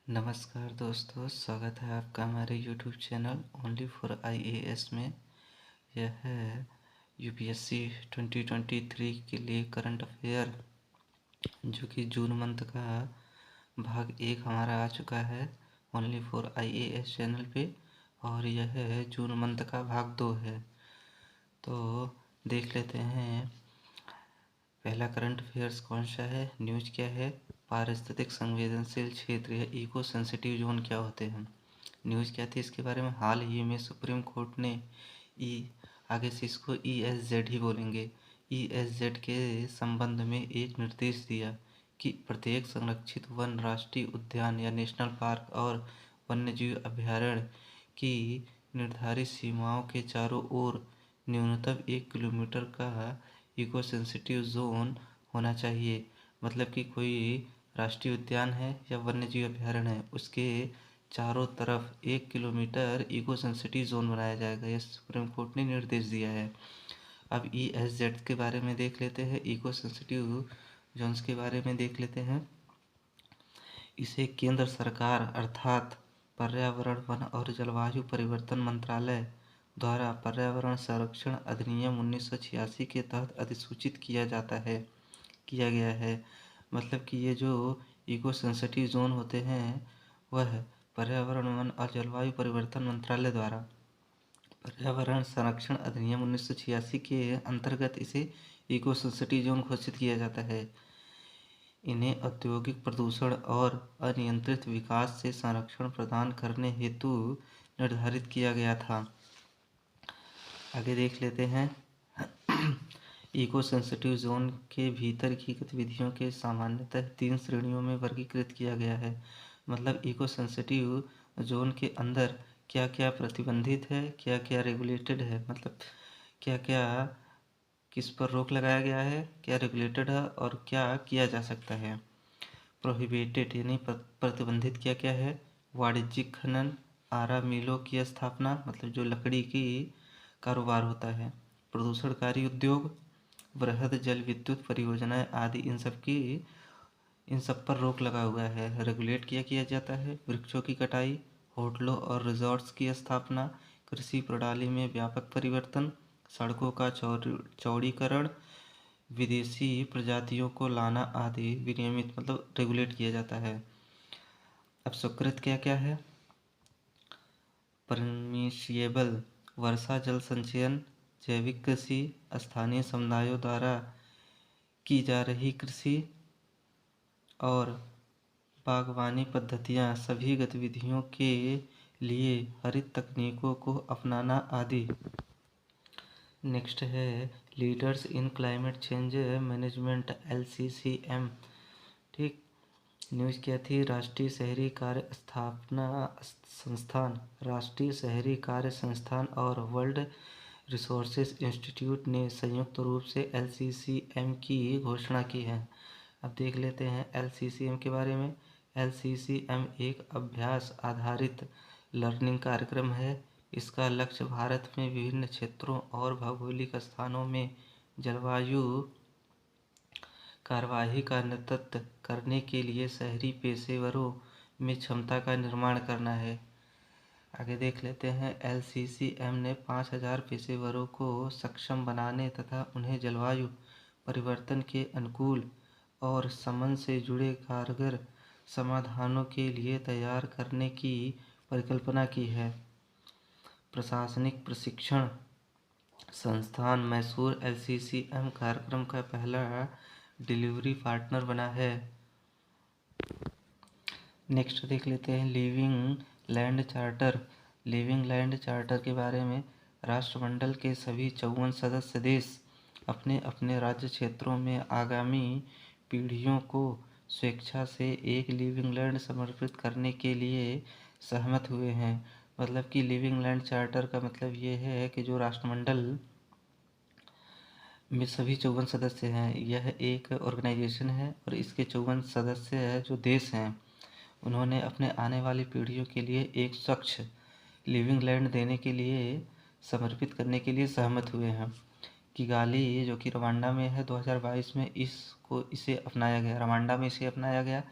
नमस्कार दोस्तों, स्वागत है आपका हमारे YouTube channel only for IAS में। यह है UPSC 2023 के लिए करंट अफेयर, जो कि जून मंथ का भाग 1 हमारा आ चुका है ओनली फॉर IAS चैनल पे, और यह जून मंथ का भाग 2 है। तो देख लेते हैं पहला करंट अफेयर्स कौन सा है, न्यूज क्या है। पारिस्थितिक संवेदनशील क्षेत्र या इको सेंसिटिव जोन क्या होते हैं। न्यूज़ क्या थी इसके बारे में, हाल ही में सुप्रीम कोर्ट ने आगे से इसको ESZ ही बोलेंगे, ESZ के संबंध में एक निर्देश दिया कि प्रत्येक संरक्षित वन, राष्ट्रीय उद्यान या नेशनल पार्क और वन्यजीव अभयारण्य की निर्धारित सीमाओं के चारों ओर न्यूनतम 1 किलोमीटर का इको सेंसिटिव जोन होना चाहिए। मतलब कि कोई राष्ट्रीय उद्यान है या वन्यजीव अभयारण्य है, उसके चारों तरफ 1 किलोमीटर इको सेंसिटिव जोन बनाया जाएगा। यह सुप्रीम कोर्ट ने निर्देश दिया है। अब ESZ के बारे में देख लेते हैं, इको सेंसिटिव जोन्स के बारे में देख लेते हैं। इसे केंद्र सरकार अर्थात पर्यावरण, वन और जलवायु परिवर्तन मंत्रालय द्वारा पर्यावरण संरक्षण अधिनियम 1986 के तहत अधिसूचित किया गया है। मतलब कि ये जो इको सेंसिटिव जोन होते हैं वह पर्यावरण, वन और जलवायु परिवर्तन मंत्रालय द्वारा पर्यावरण संरक्षण अधिनियम 1986 के अंतर्गत इसे इको सेंसिटिव जोन घोषित किया जाता है। इन्हें औद्योगिक प्रदूषण और अनियंत्रित विकास से संरक्षण प्रदान करने हेतु निर्धारित किया गया था। आगे देख लेते हैं इको सेंसिटिव जोन के भीतर की गतिविधियों के सामान्यतः 3 श्रेणियों में वर्गीकृत किया गया है। मतलब इको सेंसिटिव जोन के अंदर क्या क्या प्रतिबंधित है, क्या क्या रेगुलेटेड है, मतलब क्या क्या किस पर रोक लगाया गया है, क्या रेगुलेटेड है और क्या किया जा सकता है। प्रोहिबिटेड यानी प्रतिबंधित क्या क्या है, वाणिज्यिक खनन, आरा मिलों की स्थापना, मतलब जो लकड़ी की कारोबार होता है, प्रदूषणकारी उद्योग, बृहद जल विद्युत परियोजनाएं आदि, इन सब पर रोक लगा हुआ है। रेगुलेट किया जाता है वृक्षों की कटाई, होटलों और रिजॉर्ट्स की स्थापना, कृषि प्रणाली में व्यापक परिवर्तन, सड़कों का चौड़ीकरण, विदेशी प्रजातियों को लाना आदि विनियमित मतलब रेगुलेट किया जाता है। अब स्वीकृत क्या क्या है, परमिशिएबल वर्षा जल संचयन, जैविक कृषि, स्थानीय समुदायों द्वारा की जा रही कृषि और बागवानी पद्धतियां, सभी गतिविधियों के लिए हरित तकनीकों को अपनाना आदि। नेक्स्ट है leaders in climate change management, LCCM। ठीक, न्यूज़ क्या थी, राष्ट्रीय शहरी कार्य संस्थान, राष्ट्रीय शहरी कार्य संस्थान और वर्ल्ड रिसोर्सेज इंस्टीट्यूट ने संयुक्त रूप से LCCM की घोषणा की है। अब देख लेते हैं LCCM के बारे में। LCCM एक अभ्यास आधारित लर्निंग कार्यक्रम है। इसका लक्ष्य भारत में विभिन्न क्षेत्रों और भौगोलिक स्थानों में जलवायु कार्यवाही का नेतृत्व करने के लिए शहरी पेशेवरों में क्षमता का निर्माण करना है। आगे देख लेते हैं LCCM ने 5000 पेशेवरों को सक्षम बनाने तथा उन्हें जलवायु परिवर्तन के अनुकूल और समन से जुड़े कारगर समाधानों के लिए तैयार करने की परिकल्पना की है। प्रशासनिक प्रशिक्षण संस्थान मैसूर LCCM कार्यक्रम का पहला डिलीवरी पार्टनर बना है। नेक्स्ट देख लेते हैं living land charter. Living land charter के बारे में, राष्ट्रमंडल के सभी 54 सदस्य देश अपने अपने राज्य क्षेत्रों में आगामी पीढ़ियों को स्वेच्छा से एक लिविंग लैंड समर्पित करने के लिए सहमत हुए हैं। मतलब कि लिविंग लैंड चार्टर का मतलब ये है कि जो राष्ट्रमंडल में सभी 54 सदस्य हैं, यह एक ऑर्गेनाइजेशन है और इसके 54 सदस्य है जो देश हैं, उन्होंने अपने आने वाली पीढ़ियों के लिए एक स्वच्छ लिविंग लैंड देने के लिए समर्पित करने के लिए सहमत हुए हैं। किगाली जो कि रवांडा में है, 2022 में इसे अपनाया गया, रवांडा में इसे अपनाया गया।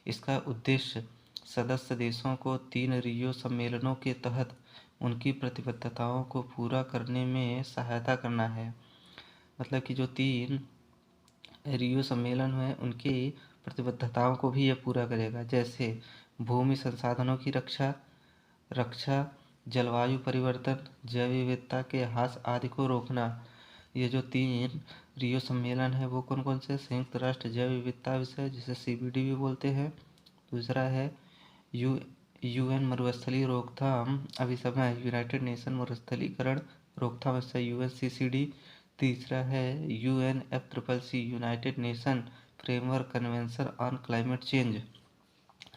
इसका उद्देश्य सदस्य देशों को 3 रियो सम्मेलनों के तहत उनकी प्रतिबद्धताओं को पूरा करने में सहायता करना है। मतलब कि जो 3 रियो सम्मेलन हैं उनकी प्रतिबद्धताओं को भी यह पूरा करेगा, जैसे भूमि संसाधनों की रक्षा, जलवायु परिवर्तन, जैव विविधता के ह्रास आदि को रोकना। ये जो 3 रियो सम्मेलन है वो कौन कौन से? संयुक्त राष्ट्र जैव विविधता विषय, जिसे CBD भी बोलते हैं। दूसरा है UN मरुस्थलीय रोकथाम अभिसमय, यूनाइटेड नेशन मरुस्थलीकरण रोकथाम विषय, UNCCD। तीसरा है UNFCCC, United nation framework convention on climate change.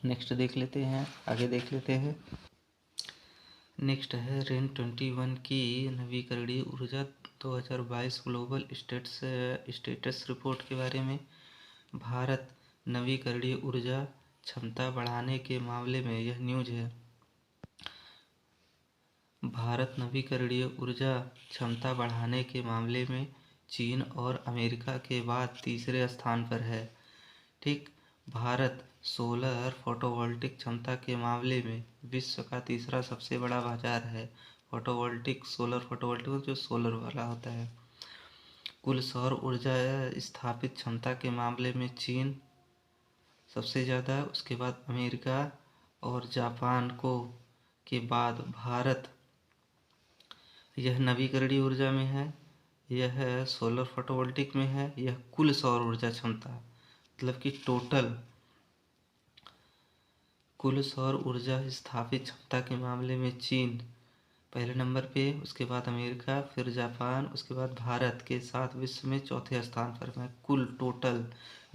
Next देख लेते हैं, आगे देख लेते हैं। नेक्स्ट है REN 21 की नवीकरणीय ऊर्जा 2022 ग्लोबल स्टेटस रिपोर्ट के बारे में। भारत नवीकरणीय ऊर्जा क्षमता बढ़ाने के मामले में, यह न्यूज है, भारत नवीकरणीय ऊर्जा क्षमता बढ़ाने के मामले में चीन और अमेरिका के बाद तीसरे स्थान पर है। ठीक, भारत सोलर फोटोवोल्टिक क्षमता के मामले में विश्व का तीसरा सबसे बड़ा बाजार है। सोलर फोटोवोल्टिक जो सोलर वाला होता है। कुल सौर ऊर्जा स्थापित क्षमता के मामले में चीन सबसे ज़्यादा, उसके बाद अमेरिका और जापान के बाद भारत। यह नवीकरणीय ऊर्जा में है, यह सोलर फोटोवोल्टिक में है, यह कुल सौर ऊर्जा क्षमता, मतलब कि टोटल कुल सौर ऊर्जा स्थापित क्षमता के मामले में चीन पहले नंबर पे, उसके बाद अमेरिका, फिर जापान, उसके बाद भारत के साथ विश्व में चौथे स्थान पर है। कुल टोटल,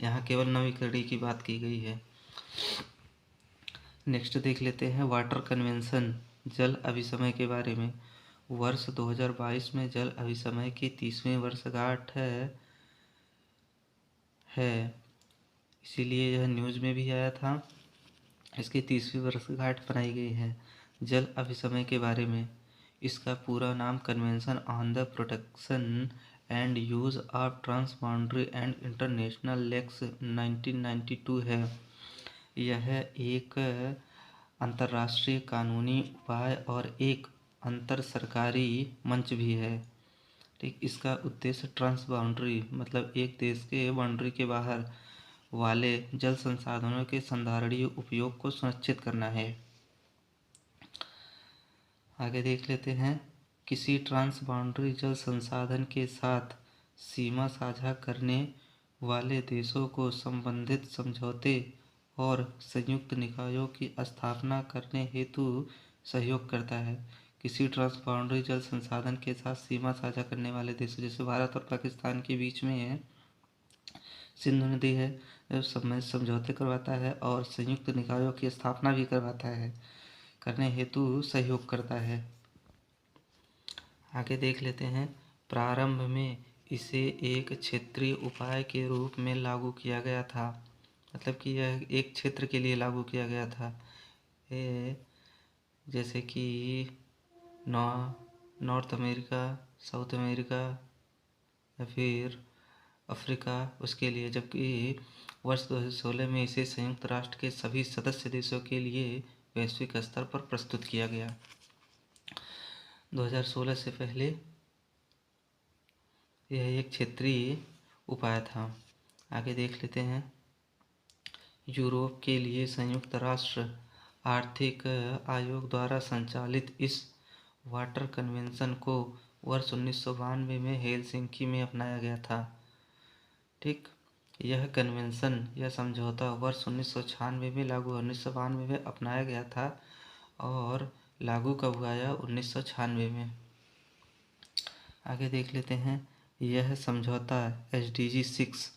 यहाँ केवल नवीकरणीय की बात की गई है। नेक्स्ट देख लेते हैं वाटर कन्वेंशन, जल अभिसमय के बारे में। वर्ष 2022 में जल अभिसमय की 30वीं वर्षगांठ है, इसीलिए यह न्यूज़ में भी आया था। इसकी 30वीं वर्षगांठ बनाई गई है। जल अभिसमय के बारे में, इसका पूरा नाम convention on the protection and use of transboundary and international lakes 1992 है। यह एक अंतर्राष्ट्रीय कानूनी उपाय और एक अंतर सरकारी मंच भी है। ठीक, इसका उद्देश्य ट्रांसबाउंड्री मतलब एक देश के बाउंड्री के बाहर वाले जल संसाधनों के संधारणीय उपयोग को सुनिश्चित करना है। आगे देख लेते हैं, किसी ट्रांसबाउंड्री जल संसाधन के साथ सीमा साझा करने वाले देशों को संबंधित समझौते और संयुक्त निकायों की स्थापना करने हेतु सहयोग करता है। किसी ट्रांसबाउंड्री जल संसाधन के साथ सीमा साझा करने वाले देशों, जैसे भारत और पाकिस्तान के बीच में सिंधु नदी है, समझौते करवाता है और संयुक्त निकायों की स्थापना भी करवाता है, करने हेतु सहयोग करता है। आगे देख लेते हैं, प्रारंभ में इसे एक क्षेत्रीय उपाय के रूप में लागू किया गया था, मतलब कि यह एक क्षेत्र के लिए लागू किया गया था, जैसे कि नॉर्थ अमेरिका, साउथ अमेरिका या फिर अफ्रीका, उसके लिए। जबकि वर्ष 2016 में इसे संयुक्त राष्ट्र के सभी सदस्य देशों के लिए वैश्विक स्तर पर प्रस्तुत किया गया। 2016 से पहले यह एक क्षेत्रीय उपाय था। आगे देख लेते हैं, यूरोप के लिए संयुक्त राष्ट्र आर्थिक आयोग द्वारा संचालित इस वाटर कन्वेंशन को वर्ष 1992 में हेलसिंकी में अपनाया गया था। ठीक, यह कन्वेंशन या समझौता वर्ष 1996 में लागू 1992 में अपनाया गया था और लागू कब हुआ? 1996 में। आगे देख लेते हैं, यह समझौता SDG 6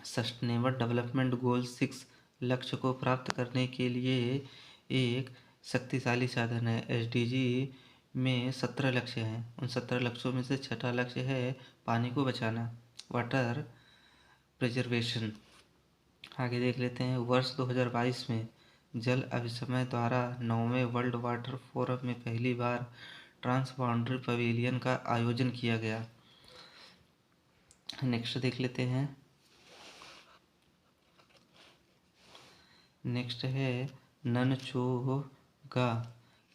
सस्टेनेबल डेवलपमेंट गोल 6 लक्ष्य को प्राप्त करने के लिए एक शक्तिशाली साधन है। SDG में 17 लक्ष्य हैं, उन 17 लक्ष्यों में से छठा लक्ष्य है पानी को बचाना, वाटर प्रिजर्वेशन। आगे देख लेते हैं, वर्ष 2022 में जल अभिसमय द्वारा 9वें वर्ल्ड वाटर फोरम में पहली बार ट्रांसबाउंड्री पवेलियन का आयोजन किया गया। नेक्स्ट देख लेते हैं, नेक्स्ट है ननचोगा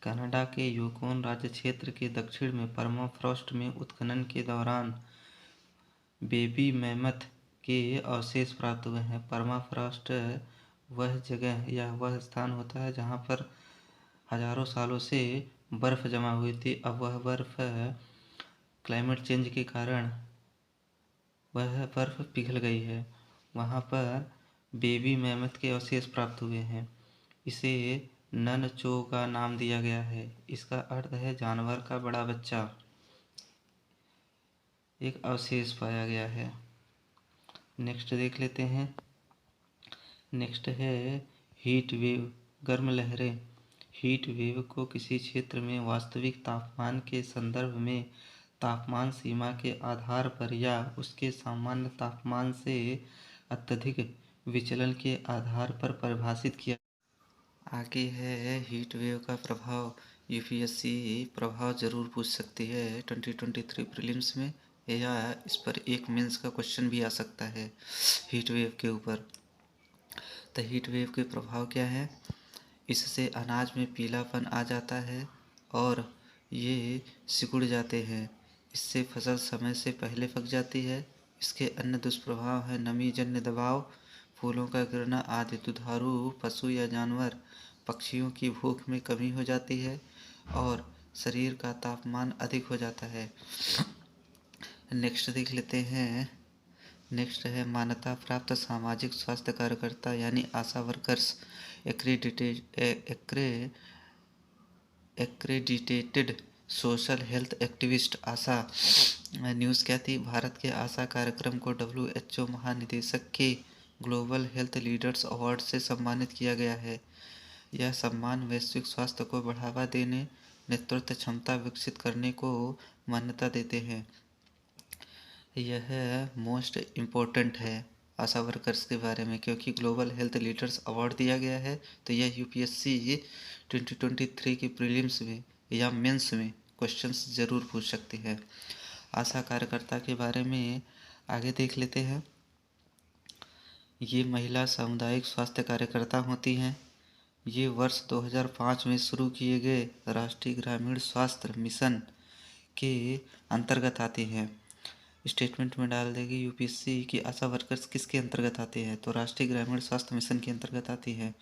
कनाडा के यूकोन राज्य क्षेत्र के दक्षिण में परमाफ्रॉस्ट में उत्खनन के दौरान बेबी मैमथ के अवशेष प्राप्त हुए हैं। परमाफ्रॉस्ट वह जगह या वह स्थान होता है जहाँ पर हजारों सालों से बर्फ जमा हुई थी। अब वह बर्फ क्लाइमेट चेंज के कारण वह बर्फ पिघल गई है। वहाँ पर बेबी मैमथ के अवशेष प्राप्त हुए हैं। इसे ननचोगा नाम दिया गया है। इसका अर्थ है जानवर का बड़ा बच्चा। एक अवशेष पाया गया है। नेक्स्ट देख लेते हैं। नेक्स्ट है हीट वेव, गर्म लहरें। हीट वेव को किसी क्षेत्र में वास्तविक तापमान के संदर्भ में तापमान सीमा के आधार पर या उसके सामान्य तापमान से अत्यधिक विचलन के आधार पर परिभाषित किया। आगे है हीट वेव का प्रभाव। यूपीएससी प्रभाव जरूर पूछ सकती है 2023 प्रीलिम्स में, या इस पर एक मेंस का क्वेश्चन भी आ सकता है हीट वेव के ऊपर। तो हीट वेव के प्रभाव क्या है? इससे अनाज में पीलापन आ जाता है और ये सिकुड़ जाते हैं। इससे फसल समय से पहले पक जाती है। इसके अन्य दुष्प्रभाव हैं नमी जन्य दबाव, फूलों का गिरना आदि। दुधारू पशु या जानवर पक्षियों की भूख में कमी हो जाती है और शरीर का तापमान अधिक हो जाता है। नेक्स्ट देख लेते हैं। नेक्स्ट है मान्यता प्राप्त सामाजिक स्वास्थ्य कार्यकर्ता यानी आशा वर्कर्स, एक्रेडिटेटेड सोशल हेल्थ एक्टिविस्ट। आशा न्यूज़ क्या थी? भारत के आशा कार्यक्रम को WHO महानिदेशक के ग्लोबल हेल्थ लीडर्स अवार्ड से सम्मानित किया गया है। यह सम्मान वैश्विक स्वास्थ्य को बढ़ावा देने, नेतृत्व क्षमता विकसित करने को मान्यता देते हैं। यह मोस्ट इम्पोर्टेंट है आशा वर्कर्स के बारे में, क्योंकि ग्लोबल हेल्थ लीडर्स अवार्ड दिया गया है। तो यह यूपीएससी 2023 के प्रीलिम्स में या मेंस में क्वेश्चंस ज़रूर पूछ सकती है। आशा कार्यकर्ता के बारे में आगे देख लेते हैं। ये महिला सामुदायिक स्वास्थ्य कार्यकर्ता होती हैं। ये वर्ष 2005 में शुरू किए गए राष्ट्रीय ग्रामीण स्वास्थ्य मिशन के अंतर्गत आती हैं। स्टेटमेंट में डाल देगी यूपीएससी की आशा वर्कर्स किसके अंतर्गत आते हैं, तो राष्ट्रीय ग्रामीण स्वास्थ्य मिशन के अंतर्गत आती है।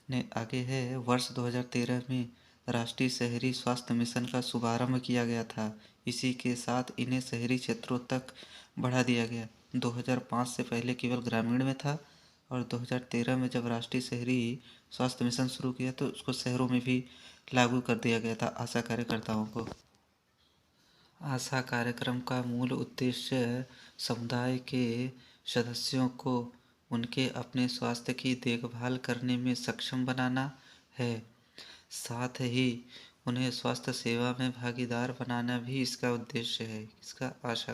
ने आगे है वर्ष 2013 में राष्ट्रीय शहरी स्वास्थ्य मिशन का शुभारंभ किया गया था। इसी के साथ इन्हें शहरी क्षेत्रों तक बढ़ा दिया गया। 2005 से पहले केवल ग्रामीण में था और 2013 में जब राष्ट्रीय शहरी स्वास्थ्य मिशन शुरू किया तो उसको शहरों में भी लागू कर दिया गया था आशा कार्यकर्ताओं को। आशा कार्यक्रम का मूल उद्देश्य समुदाय के सदस्यों को उनके अपने स्वास्थ्य की देखभाल करने में सक्षम बनाना है। साथ ही उन्हें स्वास्थ्य सेवा में भागीदार बनाना भी इसका उद्देश्य है। इसका आशा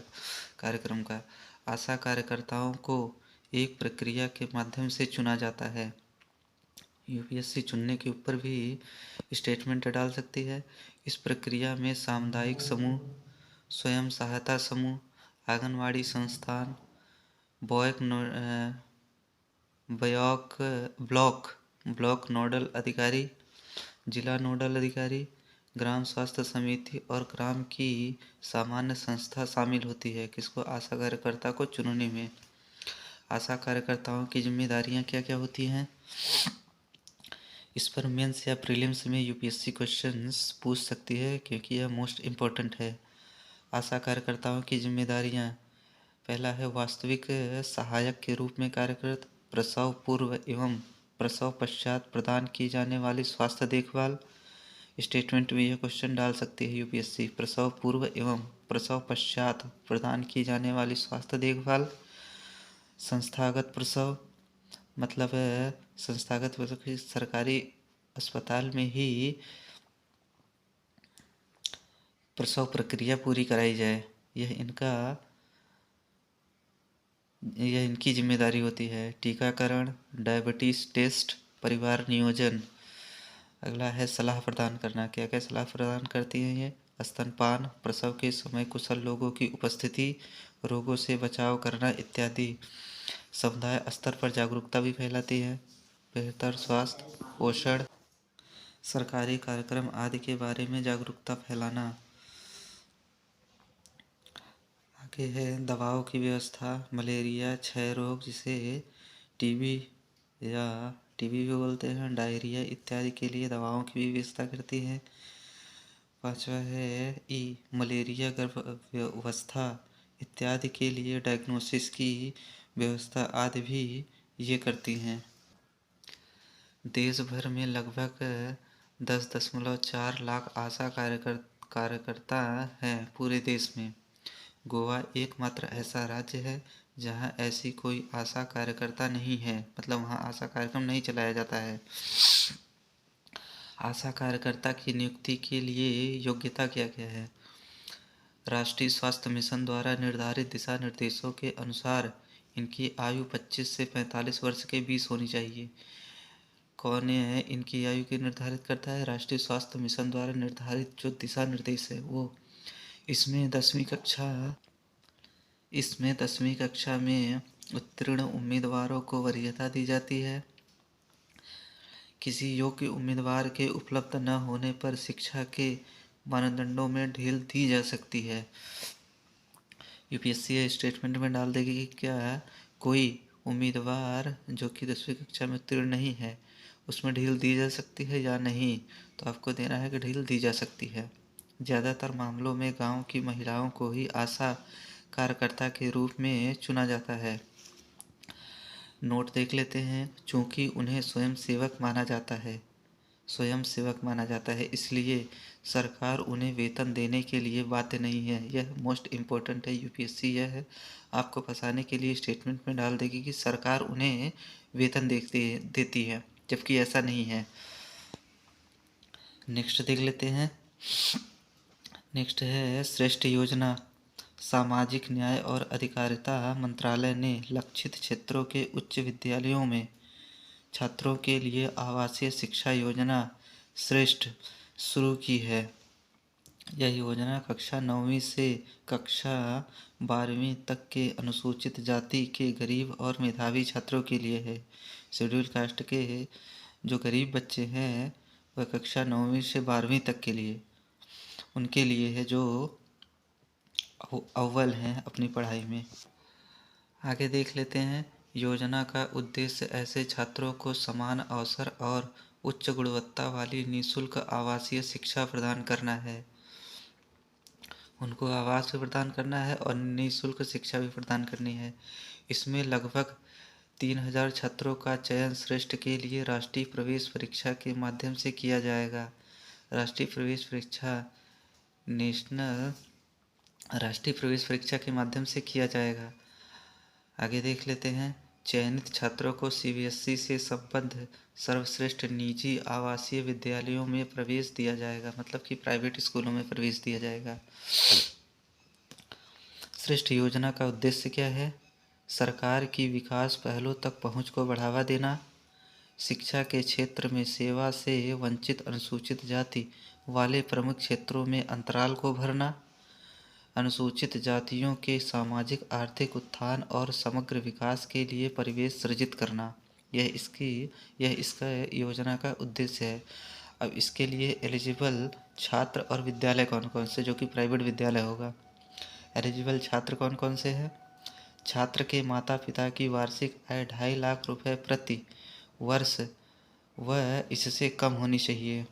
कार्यक्रम का आशा कार्यकर्ताओं को एक प्रक्रिया के माध्यम से चुना जाता है। यूपीएससी चुनने के ऊपर भी स्टेटमेंट डाल सकती है। इस प्रक्रिया में सामुदायिक समूह, स्वयं सहायता समूह, आंगनवाड़ी संस्थान, ब्लॉक नोडल अधिकारी, जिला नोडल अधिकारी, ग्राम स्वास्थ्य समिति और ग्राम की सामान्य संस्था शामिल होती है किसको, आशा कार्यकर्ता को चुनने में। आशा कार्यकर्ताओं की जिम्मेदारियां क्या क्या होती हैं, इस पर मेंस या प्रीलिम्स में यूपीएससी क्वेश्चंस पूछ सकती है क्योंकि यह मोस्ट इम्पोर्टेंट है। आशा कार्यकर्ताओं की जिम्मेदारियां, पहला है वास्तविक सहायक के रूप में कार्यरत, प्रसव पूर्व एवं प्रसव पश्चात प्रदान की जाने वाली स्वास्थ्य देखभाल। स्टेटमेंट में यह क्वेश्चन डाल सकती है यूपीएससी, प्रसव पूर्व एवं प्रसव पश्चात प्रदान की जाने वाली स्वास्थ्य देखभाल। संस्थागत प्रसव मतलब संस्थागत मतलब कि सरकारी अस्पताल में ही प्रसव प्रक्रिया पूरी कराई जाए, यह इनकी जिम्मेदारी होती है। टीकाकरण, डायबिटीज टेस्ट, परिवार नियोजन। अगला है सलाह प्रदान करना, क्या क्या सलाह प्रदान करती हैं ये, स्तनपान, प्रसव के समय कुशल लोगों की उपस्थिति, रोगों से बचाव करना इत्यादि। समुदाय स्तर पर जागरूकता भी फैलाती है, बेहतर स्वास्थ्य पोषण, सरकारी कार्यक्रम आदि के बारे में जागरूकता फैलाना। आगे है दवाओं की व्यवस्था, मलेरिया, क्षय रोग जिसे टीबी या टीबी भी बोलते हैं, डायरिया इत्यादि के लिए दवाओं की भी व्यवस्था करती है। पांचवा है मलेरिया गर्भावस्था इत्यादि के लिए डायग्नोसिस की व्यवस्था आदि भी ये करती हैं। देश भर में लगभग 10.4 लाख आशा कार्यकर्ता हैं पूरे देश में। गोवा एकमात्र ऐसा राज्य है जहां ऐसी कोई आशा कार्यकर्ता नहीं है, मतलब वहां आशा कार्यक्रम नहीं चलाया जाता है। आशा कार्यकर्ता की नियुक्ति के लिए योग्यता क्या क्या है? राष्ट्रीय स्वास्थ्य मिशन द्वारा निर्धारित दिशा निर्देशों के अनुसार इनकी आयु 25 से 45 वर्ष के बीच होनी चाहिए। कौन है इनकी आयु की निर्धारित करता है? राष्ट्रीय स्वास्थ्य मिशन द्वारा निर्धारित जो दिशा निर्देश है वो। इसमें 10वीं कक्षा में उत्तीर्ण उम्मीदवारों को वरीयता दी जाती है। किसी योग्य उम्मीदवार के उपलब्ध न होने पर शिक्षा के मानदंडों में ढील दी जा सकती है। यूपीएससी स्टेटमेंट में डाल देगी कि क्या कोई उम्मीदवार जो कि 10वीं कक्षा में उत्तीर्ण नहीं है उसमें ढील दी जा सकती है या नहीं, तो आपको देना है कि ढील दी जा सकती है। ज़्यादातर मामलों में गांव की महिलाओं को ही आशा कार्यकर्ता के रूप में चुना जाता है। नोट देख लेते हैं। चूंकि उन्हें स्वयं सेवक माना जाता है इसलिए सरकार उन्हें वेतन देने के लिए बाध्य नहीं है। यह मोस्ट इम्पोर्टेंट है। यूपीएससी यह है आपको फंसाने के लिए स्टेटमेंट में डाल देगी कि सरकार उन्हें वेतन देती है, जबकि ऐसा नहीं है। नेक्स्ट देख लेते हैं। नेक्स्ट है श्रेष्ठ योजना। सामाजिक न्याय और अधिकारिता मंत्रालय ने लक्षित क्षेत्रों के उच्च विद्यालयों में छात्रों के लिए आवासीय शिक्षा योजना श्रेष्ठ शुरू की है। यह योजना कक्षा 9वीं से कक्षा 12वीं तक के अनुसूचित जाति के गरीब और मेधावी छात्रों के लिए है। शेड्यूल कास्ट के जो गरीब बच्चे हैं वह कक्षा 9वीं से 12वीं तक के लिए उनके लिए है जो अव्वल हैं अपनी पढ़ाई में। आगे देख लेते हैं। योजना का उद्देश्य ऐसे छात्रों को समान अवसर और उच्च गुणवत्ता वाली निःशुल्क आवासीय शिक्षा प्रदान करना है। उनको आवास भी प्रदान करना है और निःशुल्क शिक्षा भी प्रदान करनी है। इसमें लगभग 3000 छात्रों का चयन श्रेष्ठ के लिए राष्ट्रीय प्रवेश परीक्षा के माध्यम से किया जाएगा। राष्ट्रीय प्रवेश परीक्षा के माध्यम से किया जाएगा। आगे देख लेते हैं। चयनित छात्रों को सीबीएसई से संबद्ध सर्वश्रेष्ठ निजी आवासीय विद्यालयों में प्रवेश दिया जाएगा, मतलब कि प्राइवेट स्कूलों में प्रवेश दिया जाएगा। श्रेष्ठ योजना का उद्देश्य क्या है? सरकार की विकास पहलों तक पहुंच को बढ़ावा देना, शिक्षा के क्षेत्र में सेवा से वंचित अनुसूचित जाति वाले प्रमुख क्षेत्रों में अंतराल को भरना, अनुसूचित जातियों के सामाजिक आर्थिक उत्थान और समग्र विकास के लिए परिवेश सृजित करना। यह इसका योजना का उद्देश्य है। अब इसके लिए एलिजिबल छात्र और विद्यालय कौन कौन से, जो कि प्राइवेट विद्यालय होगा। एलिजिबल छात्र कौन कौन से हैं? छात्र के माता पिता की वार्षिक आय 2.5 लाख रुपए प्रति वर्ष वह इससे कम होनी चाहिए।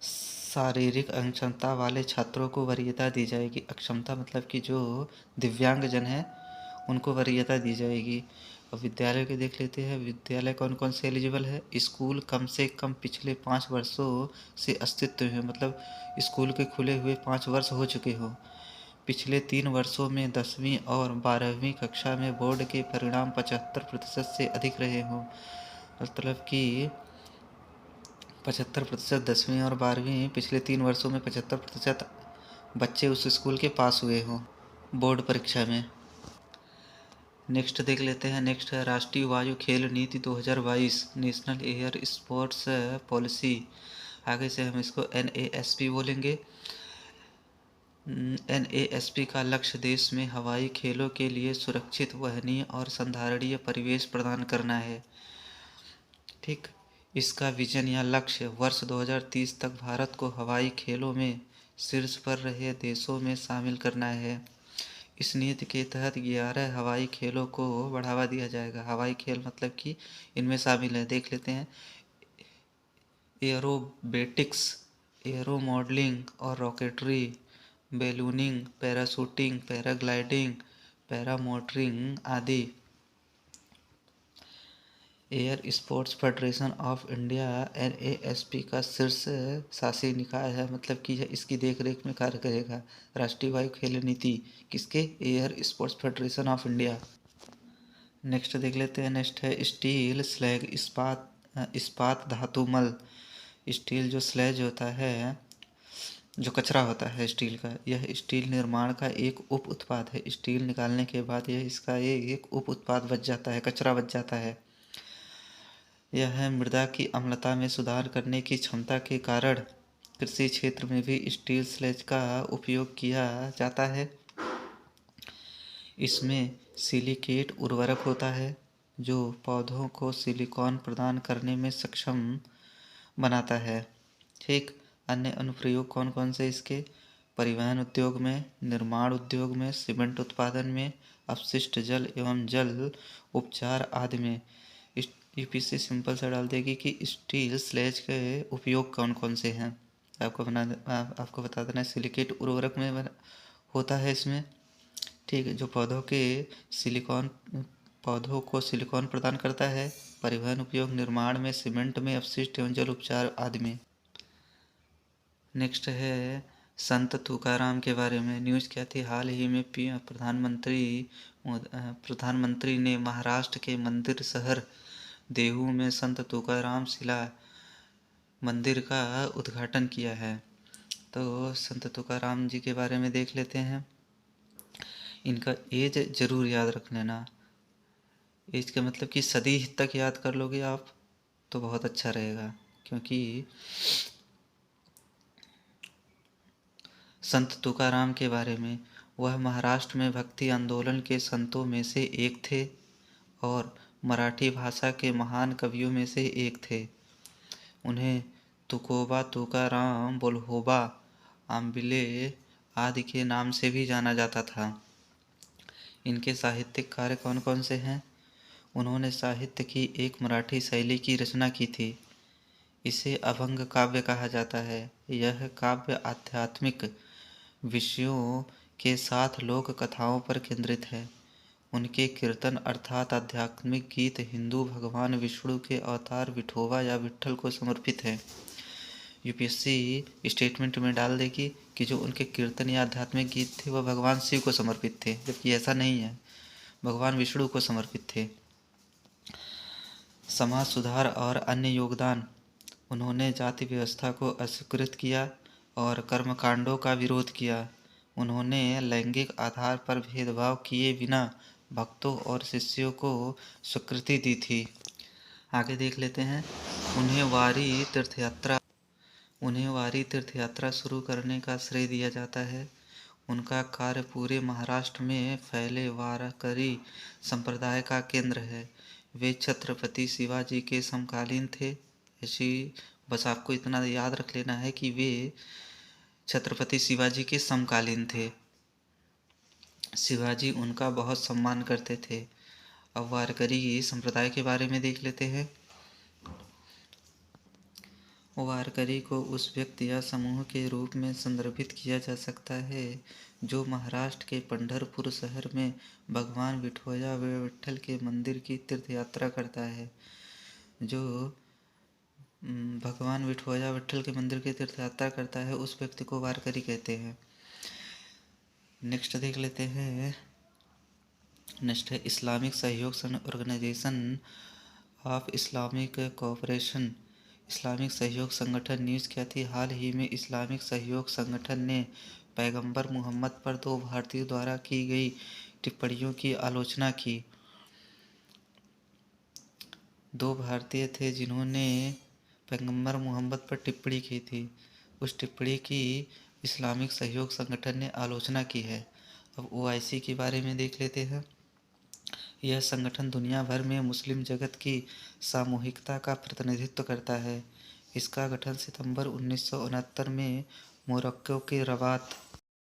शारीरिक अक्षमता वाले छात्रों को वरीयता दी जाएगी। अक्षमता मतलब कि जो दिव्यांगजन हैं उनको वरीयता दी जाएगी। और विद्यालय के देख लेते हैं। विद्यालय कौन कौन से एलिजिबल है? स्कूल कम से कम पिछले 5 वर्षों से अस्तित्व में, मतलब स्कूल के खुले हुए 5 वर्ष हो चुके हों। पिछले 3 वर्षों में 10वीं और 12वीं कक्षा में बोर्ड के परिणाम 75% से अधिक रहे हों, मतलब कि 75% 10वीं और 12वीं पिछले 3 वर्षों में 75% बच्चे उस स्कूल के पास हुए हों बोर्ड परीक्षा में। नेक्स्ट देख लेते हैं। नेक्स्ट है राष्ट्रीय वायु खेल नीति 2022, नेशनल एयर स्पोर्ट्स पॉलिसी। आगे से हम इसको NASP बोलेंगे। NASP का लक्ष्य देश में हवाई खेलों के लिए सुरक्षित, वहनीय और संधारणीय परिवेश प्रदान करना है। ठीक, इसका विजन या लक्ष्य वर्ष 2030 तक भारत को हवाई खेलों में शीर्ष पर रहे देशों में शामिल करना है। इस नीति के तहत 11 हवाई खेलों को बढ़ावा दिया जाएगा। हवाई खेल मतलब कि इनमें शामिल है, देख लेते हैं। एरोबेटिक्स, एरो मॉडलिंग और rocketry, ballooning, parachuting, paragliding, paramotoring आदि। Air sports federation of India NASP का शीर्ष शासी निकाय है, मतलब कि यह इसकी देखरेख में कार्य करेगा। राष्ट्रीय वायु खेल नीति किसके? Air sports federation of India. Next देख लेते हैं। नेक्स्ट है स्टील स्लैग, इस्पात धातु मल। स्टील जो स्लैज होता है, जो कचरा होता है स्टील का, यह स्टील निर्माण का एक उप उत्पाद है। स्टील निकालने के बाद यह इसका एक उप उत्पाद बच जाता है, कचरा बच जाता है। यह मृदा की अम्लता में सुधार करने की क्षमता के कारण कृषि क्षेत्र में भी स्टील स्लेज का उपयोग किया जाता है। इसमें सिलिकेट उर्वरक होता है जो पौधों को सिलिकॉन प्रदान करने में सक्षम बनाता है। ठीक, अन्य अनुप्रयोग कौन कौन से इसके? परिवहन उद्योग में, निर्माण उद्योग में, सीमेंट उत्पादन में, अपशिष्ट जल एवं जल उपचार आदि में। यूपीएससी सिंपल सा डाल देगी कि स्टील स्लेज के उपयोग कौन कौन से हैं। आपको बता देना है। सिलिकेट उर्वरक में होता है इसमें, ठीक है, जो पौधों को सिलिकॉन प्रदान करता है। परिवहन उपयोग, निर्माण में, सीमेंट में, अपशिष्ट एवं जल उपचार आदि में। नेक्स्ट है संत तुकाराम के बारे में। न्यूज़ क्या थी? हाल ही में प्रधानमंत्री ने महाराष्ट्र के मंदिर शहर देहू में संत तुकाराम शिला मंदिर का उद्घाटन किया है। तो संत तुकाराम जी के बारे में देख लेते हैं। इनका एज जरूर याद रख लेना। एज का मतलब कि सदी तक याद कर लोगे आप तो बहुत अच्छा रहेगा, क्योंकि संत तुकाराम के बारे में, वह महाराष्ट्र में भक्ति आंदोलन के संतों में से एक थे और मराठी भाषा के महान कवियों में से एक थे। उन्हें तुकोबा, तुकाराम, बोल्होबा, आम्बिले आदि के नाम से भी जाना जाता था। इनके साहित्यिक कार्य कौन कौन से हैं? उन्होंने साहित्य की एक मराठी शैली की रचना की थी। इसे अभंग काव्य कहा जाता है। यह काव्य आध्यात्मिक विषयों के साथ लोक कथाओं पर केंद्रित है। उनके कीर्तन अर्थात आध्यात्मिक गीत हिंदू भगवान विष्णु के अवतार विठोबा या विट्ठल को समर्पित है। यूपीएससी स्टेटमेंट में डाल देगी कि जो उनके कीर्तन या आध्यात्मिक गीत थे वह भगवान शिव को समर्पित थे, जबकि ऐसा नहीं है, भगवान विष्णु को समर्पित थे। समाज सुधार और अन्य योगदान। उन्होंने जाति व्यवस्था को अस्वीकृत किया और कर्मकांडों का विरोध किया। उन्होंने लैंगिक आधार पर भेदभाव किए बिना भक्तों और शिष्यों को स्वीकृति दी थी। आगे देख लेते हैं। उन्हें वारी तीर्थ यात्रा शुरू करने का श्रेय दिया जाता है। उनका कार्य पूरे महाराष्ट्र में फैले वारकरी संप्रदाय का केंद्र है। वे छत्रपति शिवाजी के समकालीन थे। ऐसी बस आपको इतना याद रख लेना है कि वे छत्रपति शिवाजी के समकालीन थे। शिवाजी उनका बहुत सम्मान करते थे। अब वारकरी संप्रदाय के बारे में देख लेते हैं। वारकरी को उस व्यक्ति या समूह के रूप में संदर्भित किया जा सकता है जो महाराष्ट्र के पंढरपुर शहर में भगवान विठोबा व विट्ठल के मंदिर की तीर्थ यात्रा करता है। जो भगवान विठोबा विट्ठल के मंदिर की तीर्थ यात्रा करता है उस व्यक्ति को वारकरी कहते हैं। नेक्स्ट देख लेते हैं। नेक्स्ट है इस्लामिक सहयोग organization of Islamic cooperation. Islamic सहयोग संगठन। न्यूज़ क्या थी? हाल ही में इस्लामिक सहयोग संगठन ने पैगंबर मोहम्मद पर 2 भारतीयों द्वारा की गई टिप्पणियों की आलोचना की। 2 भारतीय थे जिन्होंने पैगंबर मोहम्मद पर टिप्पणी की थी। उस टिप्पणी की इस्लामिक सहयोग संगठन ने आलोचना की है। अब OIC के बारे में देख लेते हैं। यह संगठन दुनिया भर में मुस्लिम जगत की सामूहिकता का प्रतिनिधित्व करता है। इसका गठन सितंबर 1969 में मोरक्को के रबात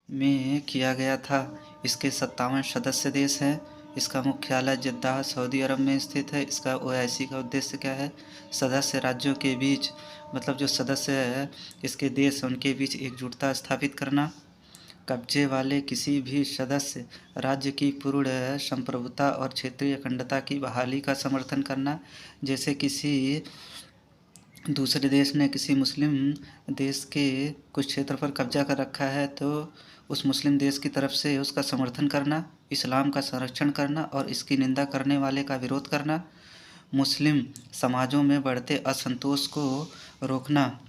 में किया गया था। इसके 57 सदस्य देश हैं। इसका मुख्यालय जद्दाह सऊदी अरब में स्थित है। इसका ओआईसी का उद्देश्य क्या है? सदस्य राज्यों के बीच, मतलब जो सदस्य है इसके देश उनके बीच एकजुटता स्थापित करना, कब्जे वाले किसी भी सदस्य राज्य की पूर्ण संप्रभुता और क्षेत्रीय अखंडता की बहाली का समर्थन करना। जैसे किसी दूसरे देश ने किसी मुस्लिम देश के कुछ क्षेत्र पर कब्जा कर रखा है तो उस मुस्लिम देश की तरफ से उसका समर्थन करना, इस्लाम का संरक्षण करना और इसकी निंदा करने वाले का विरोध करना, मुस्लिम समाजों में बढ़ते असंतोष को रोकना।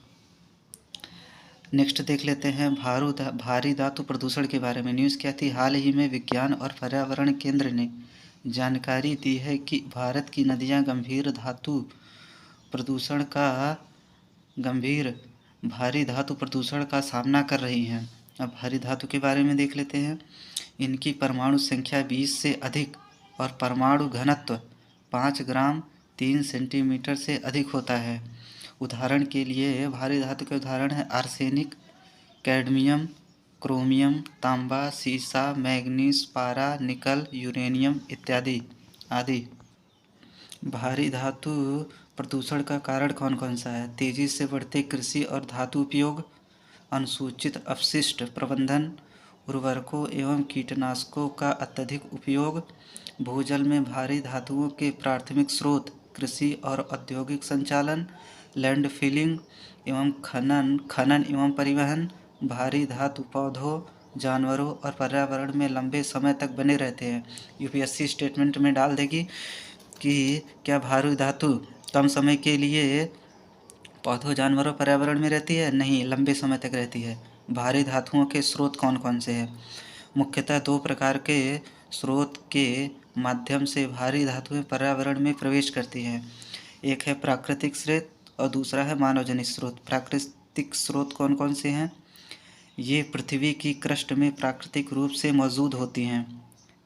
नेक्स्ट देख लेते हैं भारी धातु प्रदूषण के बारे में। न्यूज़ क्या थी? हाल ही में विज्ञान और पर्यावरण केंद्र ने जानकारी दी है कि भारत की नदियां भारी धातु प्रदूषण का सामना कर रही हैं। अब भारी धातु के बारे में देख लेते हैं। इनकी परमाणु संख्या 20 से अधिक और परमाणु घनत्व 5 ग्राम 3 सेंटीमीटर से अधिक होता है। उदाहरण के लिए भारी धातु के उदाहरण हैं आर्सेनिक, कैडमियम, क्रोमियम, तांबा, सीसा, मैग्नीज, पारा, निकल, यूरेनियम इत्यादि आदि। भारी धातु प्रदूषण का कारण कौन कौन सा है? तेजी से बढ़ते कृषि और धातु उपयोग, अनुसूचित अपशिष्ट प्रबंधन, उर्वरकों एवं कीटनाशकों का अत्यधिक उपयोग, भूजल में भारी धातुओं के प्राथमिक स्रोत, कृषि और औद्योगिक संचालन, लैंड फिलिंग एवं खनन एवं परिवहन। भारी धातु पौधों, जानवरों और पर्यावरण में लंबे समय तक बने रहते हैं। यूपीएससी स्टेटमेंट में डाल देगी कि क्या भारी धातु कम समय के लिए पौधों, जानवरों, पर्यावरण में रहती है? नहीं, लंबे समय तक रहती है। भारी धातुओं के स्रोत कौन कौन से हैं? मुख्यतः 2 प्रकार के स्रोत के माध्यम से भारी धातुएं पर्यावरण में प्रवेश करती हैं। एक है प्राकृतिक स्रोत और दूसरा है मानवजनित स्रोत। प्राकृतिक स्रोत कौन कौन से हैं? ये पृथ्वी की क्रस्ट में प्राकृतिक रूप से मौजूद होती हैं।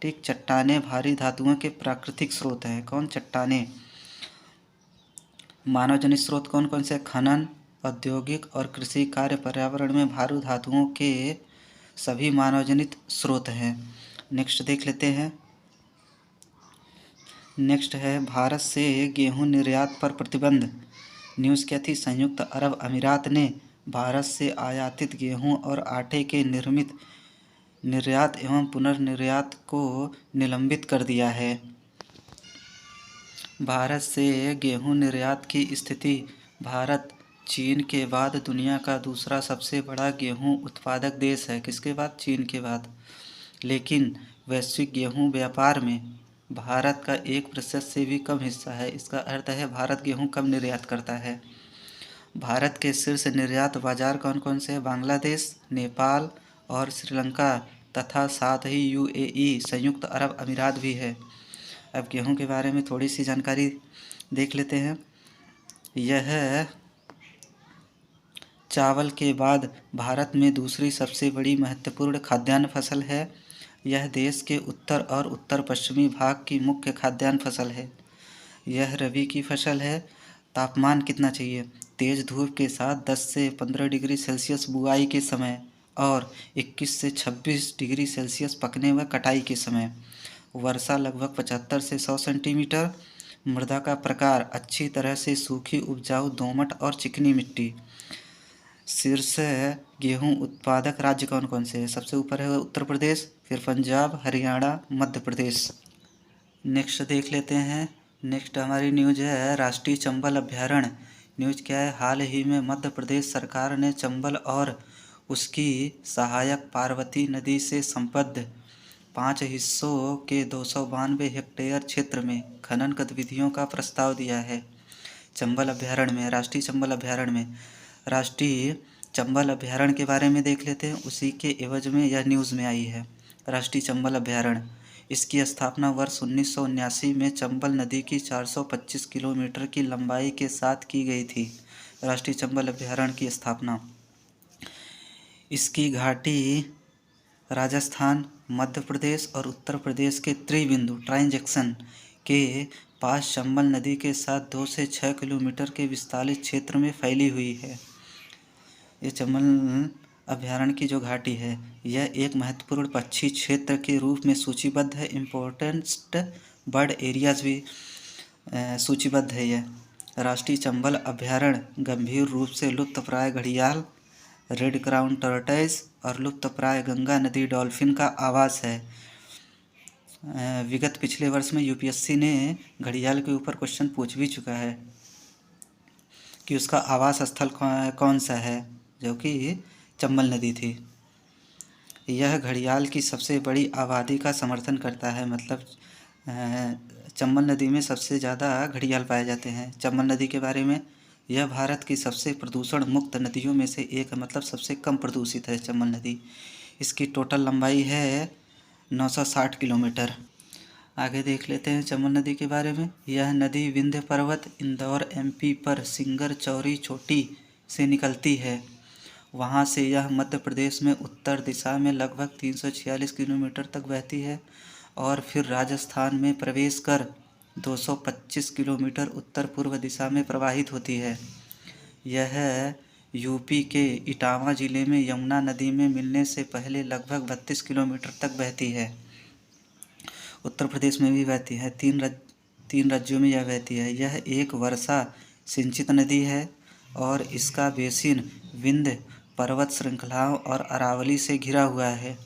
ठीक, चट्टानें भारी धातुओं के प्राकृतिक स्रोत हैं। कौन? चट्टानें। मानवजनित स्रोत कौन कौन से? खनन, औद्योगिक और कृषि कार्य पर्यावरण में भारी धातुओं के सभी मानवजनित स्रोत हैं। नेक्स्ट देख लेते हैं। नेक्स्ट है भारत से गेहूं निर्यात पर प्रतिबंध। न्यूज़ क्या थी? संयुक्त अरब अमीरात ने भारत से आयातित गेहूं और आटे के निर्यात एवं पुनर्निर्यात को निलंबित कर दिया है। भारत से गेहूं निर्यात की स्थिति। भारत चीन के बाद दुनिया का दूसरा सबसे बड़ा गेहूं उत्पादक देश है। किसके बाद? चीन के बाद। लेकिन वैश्विक गेहूं व्यापार में भारत का 1% से भी कम हिस्सा है। इसका अर्थ है भारत गेहूं कम निर्यात करता है। भारत के शीर्ष निर्यात बाजार कौन कौन से हैं? बांग्लादेश, नेपाल और श्रीलंका तथा साथ ही यूएई संयुक्त अरब अमीरात भी है। अब गेहूं के बारे में थोड़ी सी जानकारी देख लेते हैं। यह चावल के बाद भारत में दूसरी सबसे बड़ी महत्वपूर्ण खाद्यान्न फसल है। यह देश के उत्तर और उत्तर पश्चिमी भाग की मुख्य खाद्यान्न फसल है। यह रबी की फसल है। तापमान कितना चाहिए? तेज़ धूप के साथ 10 से 15 डिग्री सेल्सियस बुआई के समय और 21 से 26 डिग्री सेल्सियस पकने व कटाई के समय। वर्षा लगभग 75 से 100 सेंटीमीटर। मृदा का प्रकार अच्छी तरह से सूखी, उपजाऊ, दोमट और चिकनी मिट्टी। शीर्ष गेहूं उत्पादक राज्य कौन कौन से हैं? सबसे ऊपर है उत्तर प्रदेश, फिर पंजाब, हरियाणा, मध्य प्रदेश। नेक्स्ट देख लेते हैं। नेक्स्ट हमारी न्यूज़ है राष्ट्रीय चंबल अभ्यारण्य। न्यूज़ क्या है? हाल ही में मध्य प्रदेश सरकार ने चंबल और उसकी सहायक पार्वती नदी से संबद्ध 5 हिस्सों के 292 हेक्टेयर क्षेत्र में खनन गतिविधियों का प्रस्ताव दिया है। चंबल अभ्यारण्य में, राष्ट्रीय चंबल अभ्यारण्य में। राष्ट्रीय चंबल अभ्यारण्य के बारे में देख लेते हैं। उसी के एवज में यह न्यूज़ में आई है। राष्ट्रीय चंबल अभ्यारण्य, इसकी स्थापना वर्ष 1979 में चंबल नदी की 425 किलोमीटर की लंबाई के साथ की गई थी। राष्ट्रीय चंबल अभ्यारण्य की स्थापना। इसकी घाटी राजस्थान, मध्य प्रदेश और उत्तर प्रदेश के त्रिबिंदु ट्रांजैक्शन के पास चंबल नदी के साथ 2 से 6 किलोमीटर के विस्तारित क्षेत्र में फैली हुई है। ये चंबल अभयारण्य की जो घाटी है यह एक महत्वपूर्ण पक्षी क्षेत्र के रूप में सूचीबद्ध है। इम्पोर्टेंट बर्ड एरियाज भी सूचीबद्ध है। यह राष्ट्रीय चंबल अभयारण्य गंभीर रूप से लुप्तप्राय घड़ियाल, रेड क्राउन टर्टल्स और लुप्तप्राय गंगा नदी डॉल्फिन का आवास है। विगत पिछले वर्ष में यूपीएससी ने घड़ियाल के ऊपर क्वेश्चन पूछ भी चुका है कि उसका आवास स्थल कौन सा है, जो कि चंबल नदी थी। यह घड़ियाल की सबसे बड़ी आबादी का समर्थन करता है। मतलब चंबल नदी में सबसे ज़्यादा घड़ियाल पाए जाते हैं। चंबल नदी के बारे में, यह भारत की सबसे प्रदूषण मुक्त नदियों में से एक है। मतलब सबसे कम प्रदूषित है चंबल नदी। इसकी टोटल लंबाई है 960 किलोमीटर। आगे देख लेते हैं चंबल नदी के बारे में। यह नदी विंध्य पर्वत, इंदौर एमपी पर सिंगर चौरी चोटी से निकलती है। वहाँ से यह मध्य प्रदेश में उत्तर दिशा में लगभग 346 किलोमीटर तक बहती है और फिर राजस्थान में प्रवेश कर 225 किलोमीटर उत्तर पूर्व दिशा में प्रवाहित होती है। यह यूपी के इटावा जिले में यमुना नदी में मिलने से पहले लगभग 32 किलोमीटर तक बहती है। उत्तर प्रदेश में भी बहती है। तीन राज्यों में यह बहती है। यह एक वर्षा सिंचित नदी है और इसका बेसिन विंध्य पर्वत श्रृंखलाओं और अरावली से घिरा हुआ है।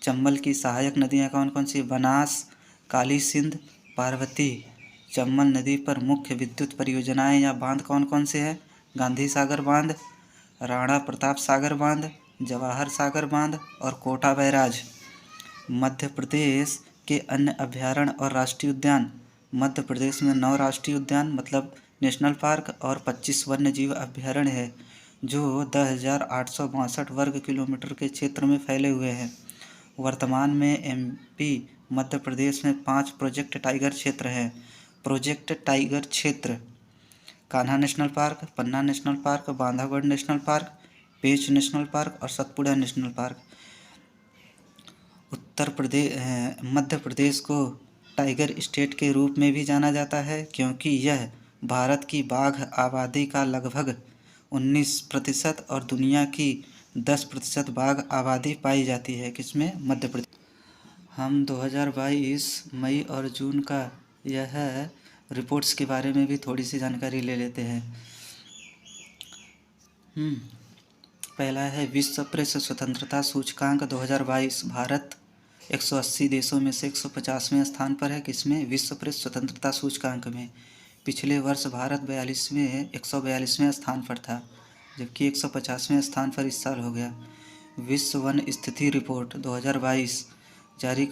चंबल की सहायक नदियाँ कौन कौन सी? बनास, काली सिंध, पार्वती। चंबल नदी पर मुख्य विद्युत परियोजनाएं या बांध कौन कौन से हैं? गांधी सागर बांध, राणा प्रताप सागर बांध, जवाहर सागर बांध और कोटा बैराज। मध्य प्रदेश के अन्य अभयारण्य और राष्ट्रीय उद्यान। मध्य प्रदेश में 9 राष्ट्रीय उद्यान मतलब नेशनल पार्क और 25 वन्य जीव अभयारण्य है जो 10,862 वर्ग किलोमीटर के क्षेत्र में फैले हुए हैं। वर्तमान में एमपी मध्य प्रदेश में 5 प्रोजेक्ट टाइगर क्षेत्र हैं। प्रोजेक्ट टाइगर क्षेत्र: Kanha national park, Panna national park, Bandhavgarh national park, Pench national park और सतपुड़ा नेशनल पार्क। मध्य प्रदेश को टाइगर स्टेट के रूप में भी जाना जाता है क्योंकि यह भारत की बाघ आबादी का लगभग 19% और दुनिया की 10% बाघ आबादी पाई जाती है। किसमें? मध्य प्रदेश। हम 2022 मई और जून का यह रिपोर्ट्स के बारे में भी थोड़ी सी जानकारी ले लेते हैं। पहला है विश्व प्रेस स्वतंत्रता सूचकांक 2022। भारत 180 देशों में से 150वें स्थान पर है। किसमें? विश्व प्रेस स्वतंत्रता सूचकांक में। पिछले वर्ष भारत 142वें स्थान पर था, जबकि 150वें स्थान पर इस साल हो गया। विश्व वन स्थिति रिपोर्ट 2022 जारी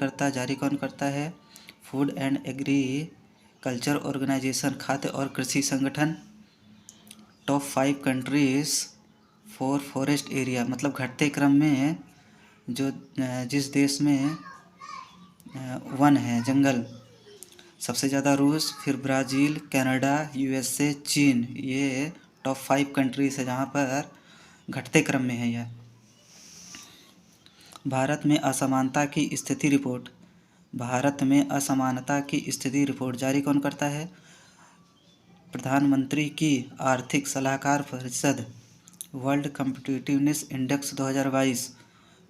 कौन करता है? फूड एंड एग्रीकल्चर ऑर्गेनाइजेशन, खाद्य और कृषि संगठन। Top 5 countries for forest area, मतलब घटते क्रम में जो जिस देश में वन है, जंगल, सबसे ज़्यादा रूस, फिर ब्राज़ील, कनाडा, यूएसए, चीन। ये टॉप 5 कंट्रीज है जहाँ पर घटते क्रम में है यह। भारत में असमानता की स्थिति रिपोर्ट। भारत में असमानता की स्थिति रिपोर्ट जारी कौन करता है? प्रधानमंत्री की आर्थिक सलाहकार परिषद। World competitiveness index 2022।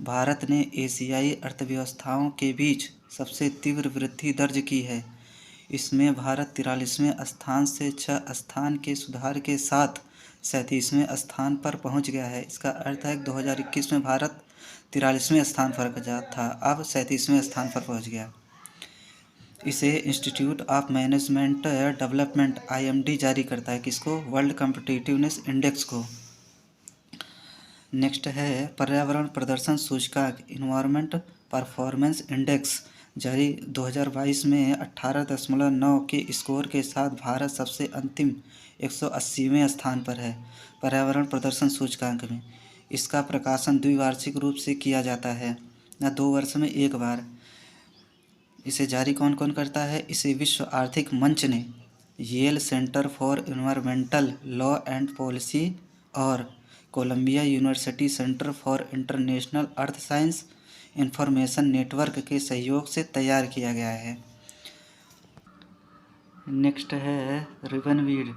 भारत ने एशियाई अर्थव्यवस्थाओं के बीच सबसे तीव्र वृद्धि दर्ज की है। इसमें भारत 43वें स्थान से 6 स्थान के सुधार के साथ 37वें स्थान पर पहुंच गया है। इसका अर्थ है कि 2021 में भारत 43वें स्थान पर था, अब 37वें स्थान पर पहुंच गया। इसे institute of management development IMD जारी करता है। किसको? वर्ल्ड कॉम्पिटिटिवनेस इंडेक्स को। नेक्स्ट है पर्यावरण प्रदर्शन सूचकांक इन्वायरमेंट परफॉर्मेंस इंडेक्स जारी 2022 में 18.9 के स्कोर के साथ भारत सबसे अंतिम 180वें स्थान पर है पर्यावरण प्रदर्शन सूचकांक में। इसका प्रकाशन द्विवार्षिक रूप से किया जाता है या 2 वर्ष में एक बार। इसे जारी कौन करता है? इसे विश्व आर्थिक मंच ने Yale centre for environmental law and policy और Columbia university centre for international earth science information network के सहयोग से तैयार किया गया है। नेक्स्ट है रिबनवीड।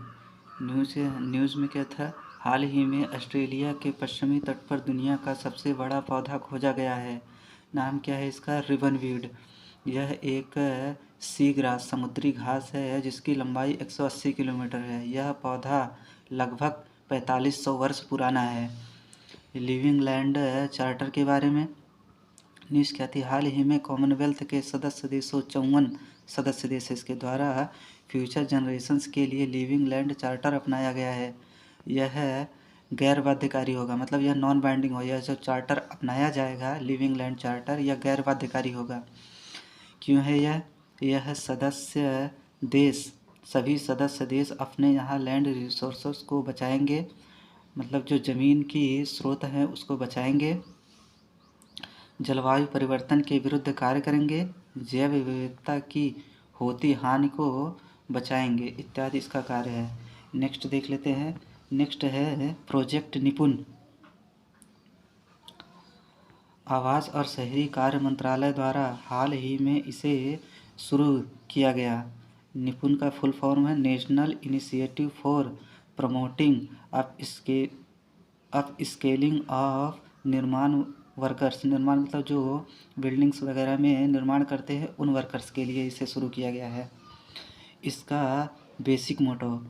न्यूज़ में क्या था? हाल ही में ऑस्ट्रेलिया के पश्चिमी तट पर दुनिया का सबसे बड़ा पौधा खोजा गया है। नाम क्या है इसका? रिबनवीड। यह एक सी ग्रास समुद्री घास है जिसकी लंबाई 180 किलोमीटर है। यह पौधा लगभग 4500 वर्ष पुराना है। लिविंग लैंड चार्टर के बारे में न्यूज़ क्या थी? हाल ही में कॉमनवेल्थ के सदस्य देशों 54 सदस्य देश इसके द्वारा फ्यूचर जनरेशन्स के लिए लिविंग लैंड चार्टर अपनाया गया है। यह गैर बाध्यकारी होगा, मतलब यह नॉन बाइंडिंग होगा। यह जो चार्टर अपनाया जाएगा लिविंग लैंड चार्टर, यह गैर बाध्यकारी होगा। क्यों है यह सभी सदस्य देश अपने यहाँ लैंड रिसोर्सेस को बचाएंगे, मतलब जो ज़मीन की स्रोत हैं उसको बचाएंगे, जलवायु परिवर्तन के विरुद्ध कार्य करेंगे, जैव विविधता की होती हानि को बचाएंगे इत्यादि इसका कार्य है। नेक्स्ट देख लेते हैं। नेक्स्ट है प्रोजेक्ट निपुण। आवास और शहरी कार्य मंत्रालय द्वारा हाल ही में इसे शुरू किया गया। निपुण का फुल फॉर्म है national initiative for promoting up scaling of निर्माण वर्कर्स। निर्माण मतलब जो बिल्डिंग्स वगैरह में निर्माण करते हैं उन वर्कर्स के लिए इसे शुरू किया गया है। इसका बेसिक मोटो,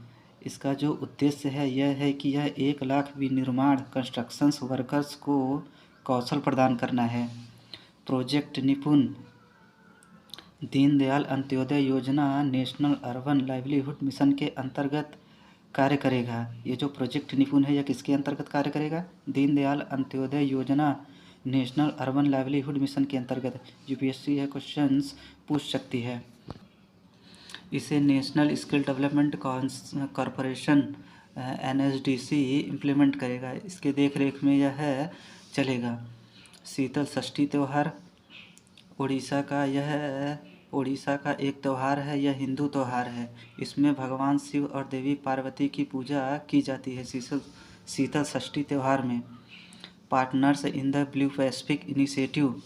इसका जो उद्देश्य है यह है कि यह 1 लाख विनिर्माण कंस्ट्रक्शंस वर्कर्स को कौशल प्रदान करना है। प्रोजेक्ट निपुण दीनदयाल अंत्योदय योजना नेशनल अर्बन लाइवलीहुड मिशन के अंतर्गत कार्य करेगा। ये जो प्रोजेक्ट निपुण है यह किसके अंतर्गत कार्य करेगा? दीनदयाल अंत्योदय योजना नेशनल अर्बन लाइवलीहुड मिशन के अंतर्गत। यूपीएससी यह क्वेश्चंस पूछ सकती है। इसे national skill development corporation NSDC implement करेगा। इसके देख रेख में यह चलेगा। शीतल षष्ठी त्यौहार उड़ीसा का एक त्यौहार है। यह हिंदू त्यौहार है। इसमें भगवान शिव और देवी पार्वती की पूजा की जाती है शीतल षष्ठी त्यौहार में। Partners in the blue Pacific initiative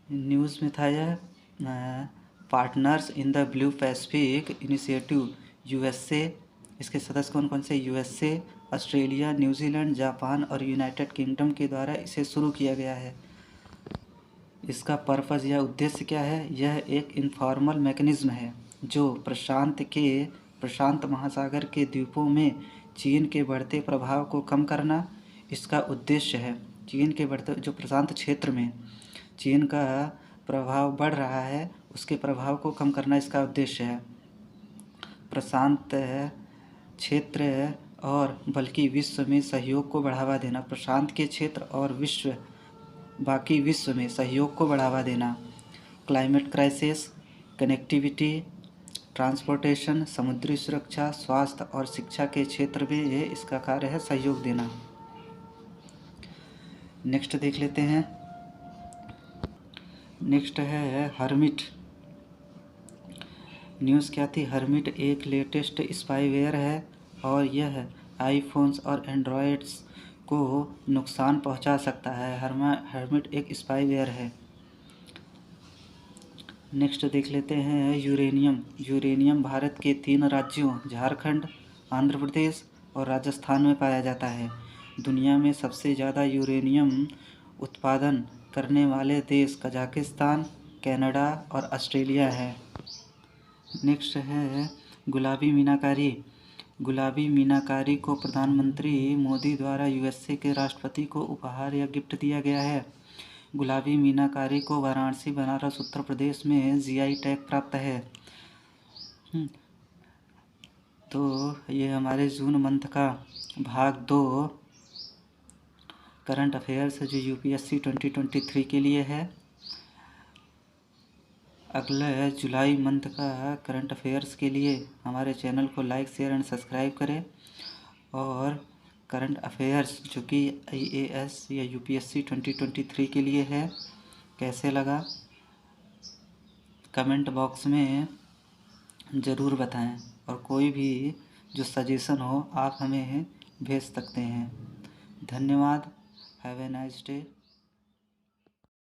news में था यह partners in the blue Pacific initiative USA। इसके सदस्य कौन कौन से? USA, ऑस्ट्रेलिया, न्यूजीलैंड, जापान और यूनाइटेड किंगडम के द्वारा इसे शुरू किया गया है। इसका पर्पज़ या उद्देश्य क्या है? यह एक इनफॉर्मल मैकेनिज्म है जो प्रशांत महासागर के द्वीपों में चीन के बढ़ते प्रभाव को कम करना इसका उद्देश्य है। चीन के बढ़ते जो प्रशांत क्षेत्र में चीन का प्रभाव बढ़ रहा है उसके प्रभाव को कम करना इसका उद्देश्य है। प्रशांत क्षेत्र और बल्कि विश्व में सहयोग को बढ़ावा देना। प्रशांत के क्षेत्र और बाकी विश्व में सहयोग को बढ़ावा देना। क्लाइमेट क्राइसिस, कनेक्टिविटी, ट्रांसपोर्टेशन, समुद्री सुरक्षा, स्वास्थ्य और शिक्षा के क्षेत्र में इसका कार्य है सहयोग देना। नेक्स्ट देख लेते हैं। नेक्स्ट है हर्मिट। न्यूज़ क्या थी? हर्मिट एक लेटेस्ट स्पाईवेयर है और यह आईफोन्स और एंड्रॉयड्स को नुकसान पहुंचा सकता है। हर्मिट एक स्पाईवेयर है। नेक्स्ट देख लेते हैं यूरेनियम भारत के 3 राज्यों झारखंड, आंध्र प्रदेश और राजस्थान में पाया जाता है। दुनिया में सबसे ज़्यादा यूरेनियम उत्पादन करने वाले देश कजाकिस्तान, कनाडा और ऑस्ट्रेलिया है। नेक्स्ट है गुलाबी मीनाकारी को प्रधानमंत्री मोदी द्वारा USA के राष्ट्रपति को उपहार या गिफ्ट दिया गया है। गुलाबी मीनाकारी को वाराणसी, बनारस, उत्तर प्रदेश में GI टैग प्राप्त है। तो ये हमारे जून मंथ का भाग 2 करंट अफेयर्स जो UPSC 2023 के लिए है। अगले जुलाई मंथ का करंट अफेयर्स के लिए हमारे चैनल को लाइक, शेयर एंड सब्सक्राइब करें। और करंट अफेयर्स जो कि IAS या UPSC 2023 के लिए है कैसे लगा कमेंट बॉक्स में ज़रूर बताएं। और कोई भी जो सजेशन हो आप हमें भेज सकते हैं। धन्यवाद। Have a nice day.